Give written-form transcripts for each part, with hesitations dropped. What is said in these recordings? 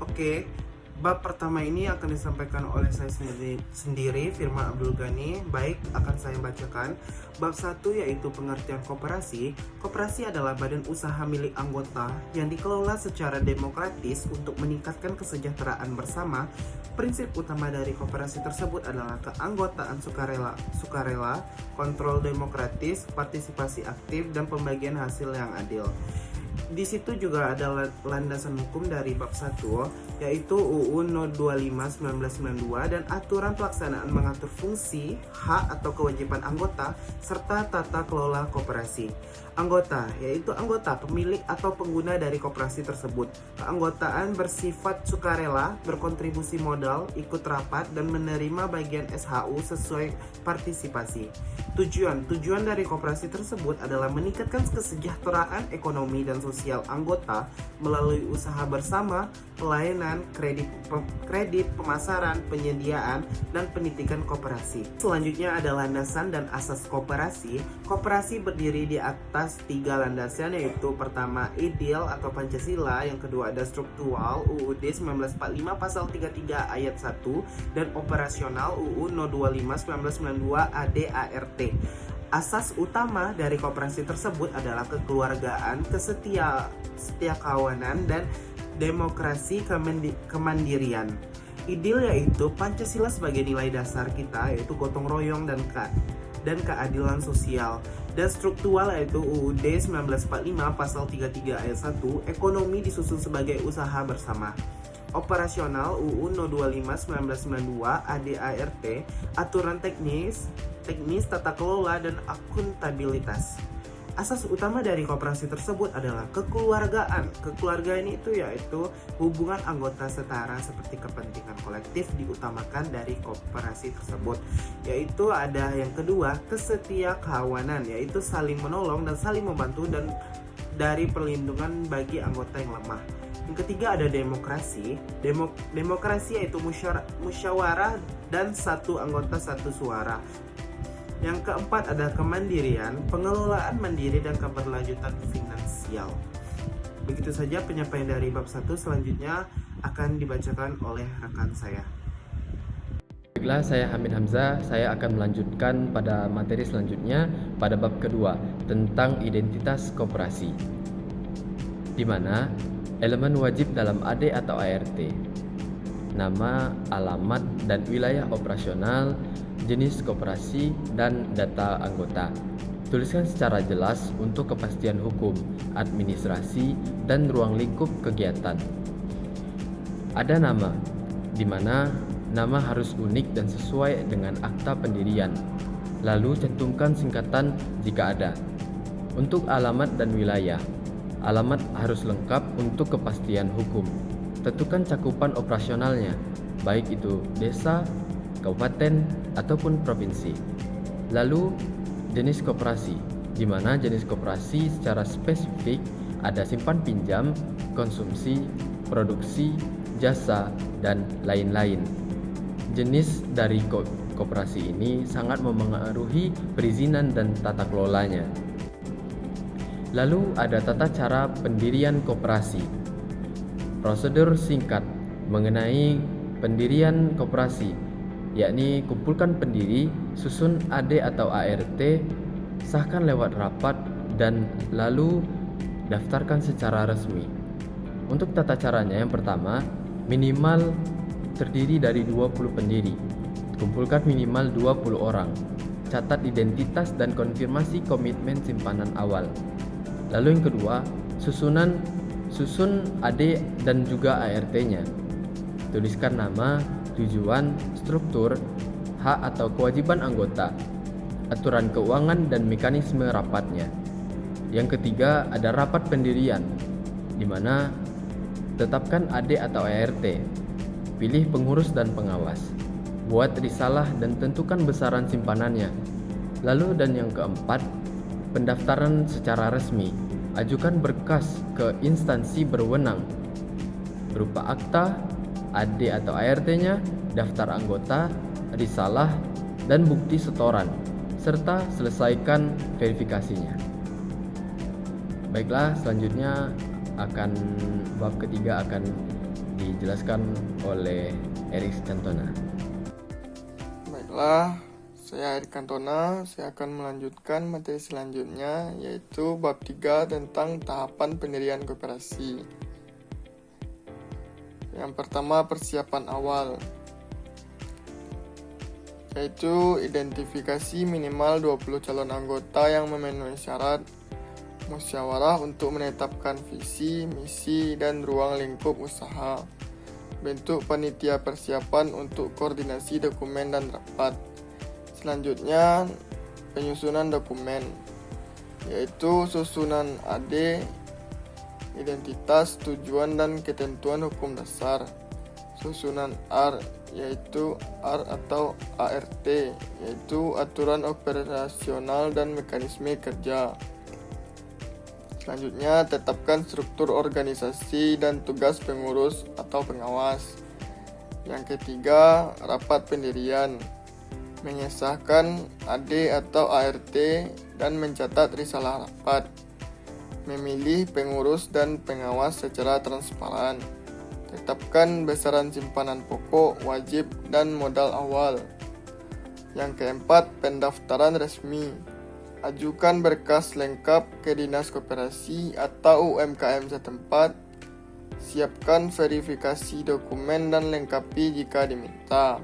Oke, bab pertama ini akan disampaikan oleh saya sendiri, Firman Abdul Ghani. Baik, akan saya bacakan. Bab 1 yaitu pengertian koperasi. Koperasi adalah badan usaha milik anggota yang dikelola secara demokratis untuk meningkatkan kesejahteraan bersama. Prinsip utama dari koperasi tersebut adalah keanggotaan sukarela, kontrol demokratis, partisipasi aktif, dan pembagian hasil yang adil. Di situ juga ada landasan hukum dari bab 1 yaitu UU No 25 1992 dan aturan pelaksanaan mengatur fungsi, hak atau kewajiban anggota serta tata kelola koperasi. Anggota yaitu anggota pemilik atau pengguna dari koperasi tersebut. Keanggotaan bersifat sukarela, berkontribusi modal, ikut rapat dan menerima bagian SHU sesuai partisipasi. Tujuan dari koperasi tersebut adalah meningkatkan kesejahteraan ekonomi dan sosial anggota melalui usaha bersama, pelayanan, kredit, pemasaran, penyediaan, dan penitikan koperasi. Selanjutnya ada landasan dan asas koperasi. Koperasi berdiri di atas 3 landasan, yaitu pertama ideal atau Pancasila, yang kedua ada struktural UUD 1945 pasal 33 ayat 1 dan operasional UU No 25 1992 AD/ART. Asas utama dari koperasi tersebut adalah kekeluargaan, kesetiakawanan, dan demokrasi kemandirian. Ideal yaitu Pancasila sebagai nilai dasar kita, yaitu gotong royong dan keadilan sosial. Dan struktural yaitu UUD 1945 pasal 33 ayat 1, ekonomi disusun sebagai usaha bersama. Operasional UU No 25 1992 AD/ART, aturan teknis, tata kelola, dan akuntabilitas. Asas utama dari koperasi tersebut adalah kekeluargaan. Kekeluargaan itu yaitu hubungan anggota setara seperti kepentingan kolektif diutamakan dari koperasi tersebut. Yaitu ada yang kedua, kesetiakawanan, yaitu saling menolong dan saling membantu dan dari perlindungan bagi anggota yang lemah. Yang ketiga ada demokrasi. Demokrasi yaitu musyawarah dan satu anggota satu suara. Yang keempat ada kemandirian, pengelolaan mandiri dan keberlanjutan finansial. Begitu saja penyampaian dari bab 1, selanjutnya akan dibacakan oleh rekan saya. Baiklah, saya Hamid Hamzah. Saya akan melanjutkan pada materi selanjutnya pada bab kedua tentang identitas koperasi, di mana elemen wajib dalam AD atau ART: nama, alamat, dan wilayah operasional, jenis koperasi, dan data anggota. Tuliskan secara jelas untuk kepastian hukum, administrasi, dan ruang lingkup kegiatan. Ada nama, di mana nama harus unik dan sesuai dengan akta pendirian. Lalu cantumkan singkatan jika ada. Untuk alamat dan wilayah, alamat harus lengkap untuk kepastian hukum. Tentukan cakupan operasionalnya, baik itu desa, kabupaten, ataupun provinsi. Lalu jenis koperasi, di mana jenis koperasi secara spesifik ada simpan pinjam, konsumsi, produksi, jasa, dan lain-lain. Jenis dari koperasi ini sangat memengaruhi perizinan dan tata kelolanya. Lalu ada tata cara pendirian koperasi. Prosedur singkat mengenai pendirian koperasi, yakni kumpulkan pendiri, susun AD atau ART, sahkan lewat rapat, dan lalu daftarkan secara resmi. Untuk tata caranya, yang pertama, minimal terdiri dari 20 pendiri. Kumpulkan minimal 20 orang. Catat identitas dan konfirmasi komitmen simpanan awal. Lalu yang kedua, susun AD dan juga ART-nya. Tuliskan nama, tujuan, struktur, hak atau kewajiban anggota, aturan keuangan, dan mekanisme rapatnya. Yang ketiga ada rapat pendirian, di mana tetapkan AD atau ART, pilih pengurus dan pengawas, buat risalah dan tentukan besaran simpanannya. Lalu dan yang keempat, pendaftaran secara resmi. Ajukan berkas ke instansi berwenang berupa akta, AD atau ART-nya, daftar anggota, risalah, dan bukti setoran, serta selesaikan verifikasinya. Baiklah, selanjutnya bab ketiga akan dijelaskan oleh Erik Cantona. Baiklah, saya Erik Cantona. Saya akan melanjutkan materi selanjutnya, yaitu bab 3 tentang tahapan pendirian koperasi. Yang pertama, persiapan awal, yaitu identifikasi minimal 20 calon anggota yang memenuhi syarat, musyawarah untuk menetapkan visi, misi, dan ruang lingkup usaha, bentuk panitia persiapan untuk koordinasi dokumen dan rapat. Selanjutnya, penyusunan dokumen, yaitu susunan AD, identitas, tujuan, dan ketentuan hukum dasar. Susunan R, yaitu R atau ART, yaitu aturan operasional dan mekanisme kerja. Selanjutnya, tetapkan struktur organisasi dan tugas pengurus atau pengawas. Yang ketiga, rapat pendirian, mengesahkan AD atau ART dan mencatat risalah rapat, memilih pengurus dan pengawas secara transparan, tetapkan besaran simpanan pokok, wajib, dan modal awal. Yang keempat, pendaftaran resmi, ajukan berkas lengkap ke Dinas Koperasi atau UMKM setempat, siapkan verifikasi dokumen dan lengkapi jika diminta.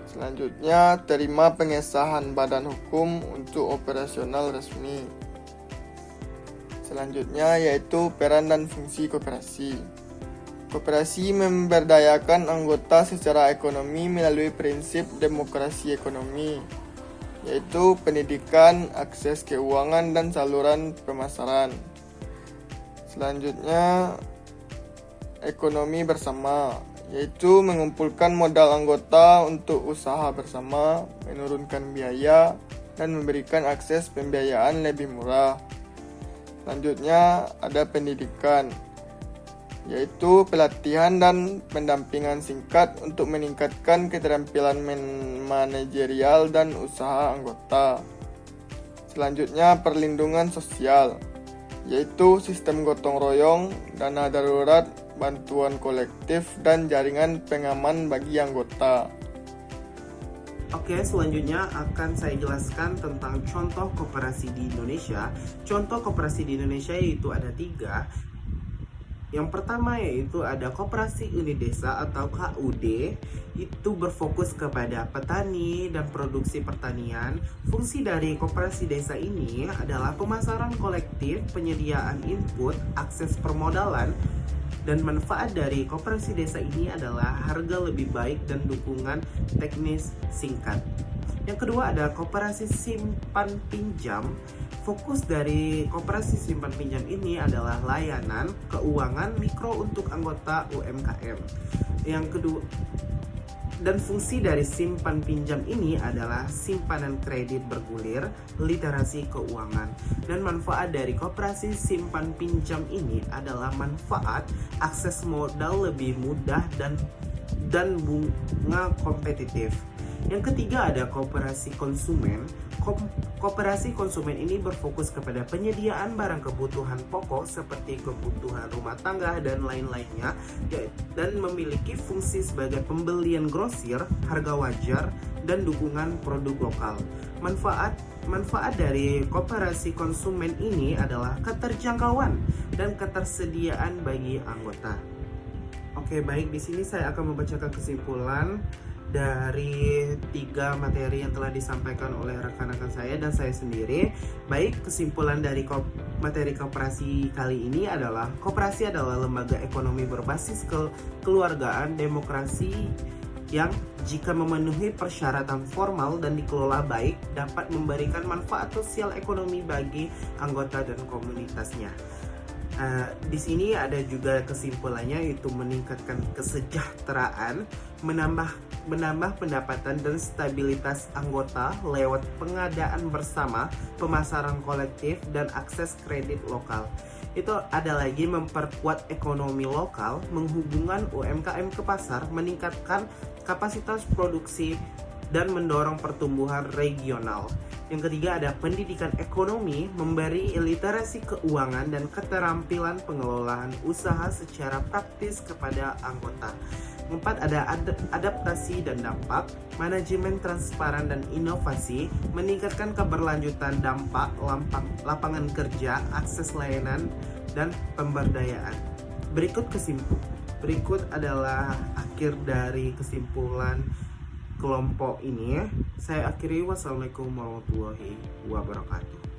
Selanjutnya, terima pengesahan badan hukum untuk operasional resmi. Selanjutnya yaitu peran dan fungsi koperasi. Koperasi memberdayakan anggota secara ekonomi melalui prinsip demokrasi ekonomi, yaitu pendidikan, akses keuangan, dan saluran pemasaran. Selanjutnya, ekonomi bersama, yaitu mengumpulkan modal anggota untuk usaha bersama, menurunkan biaya, dan memberikan akses pembiayaan lebih murah. Selanjutnya, ada pendidikan, yaitu pelatihan dan pendampingan singkat untuk meningkatkan keterampilan manajerial dan usaha anggota. Selanjutnya, perlindungan sosial, yaitu sistem gotong royong, dana darurat, bantuan kolektif, dan jaringan pengaman bagi anggota. Oke, selanjutnya akan saya jelaskan tentang contoh koperasi di Indonesia. Contoh koperasi di Indonesia yaitu ada 3. Yang pertama yaitu ada Koperasi Unit Desa atau KUD, itu berfokus kepada petani dan produksi pertanian. Fungsi dari koperasi desa ini adalah pemasaran kolektif, penyediaan input, akses permodalan, dan manfaat dari koperasi desa ini adalah harga lebih baik dan dukungan teknis singkat. Yang kedua ada koperasi simpan pinjam. Fokus dari koperasi simpan pinjam ini adalah layanan keuangan mikro untuk anggota UMKM. Yang kedua, dan fungsi dari simpan pinjam ini adalah simpanan kredit bergulir, literasi keuangan. Dan manfaat dari koperasi simpan pinjam ini adalah manfaat akses modal lebih mudah dan bunga kompetitif. Yang ketiga ada koperasi konsumen. Koperasi konsumen ini berfokus kepada penyediaan barang kebutuhan pokok seperti kebutuhan rumah tangga dan lain-lainnya, dan memiliki fungsi sebagai pembelian grosir, harga wajar, dan dukungan produk lokal. Manfaat dari koperasi konsumen ini adalah keterjangkauan dan ketersediaan bagi anggota. Oke, baik, di sini saya akan membacakan kesimpulan dari 3 materi yang telah disampaikan oleh rekan-rekan saya dan saya sendiri. Baik, kesimpulan dari materi koperasi kali ini adalah koperasi adalah lembaga ekonomi berbasis kekeluargaan demokrasi yang jika memenuhi persyaratan formal dan dikelola baik dapat memberikan manfaat sosial ekonomi bagi anggota dan komunitasnya. Di sini ada juga kesimpulannya, yaitu meningkatkan kesejahteraan, menambah pendapatan dan stabilitas anggota lewat pengadaan bersama, pemasaran kolektif, dan akses kredit lokal. Itu ada lagi memperkuat ekonomi lokal, menghubungkan UMKM ke pasar, meningkatkan kapasitas produksi, dan mendorong pertumbuhan regional. Yang ketiga ada pendidikan ekonomi, memberi literasi keuangan dan keterampilan pengelolaan usaha secara praktis kepada anggota. Keempat ada adaptasi dan dampak, manajemen transparan dan inovasi, meningkatkan keberlanjutan dampak, lapangan kerja, akses layanan, dan pemberdayaan. Berikut adalah akhir dari kesimpulan kelompok ini. Saya akhiri, wassalamualaikum warahmatullahi wabarakatuh.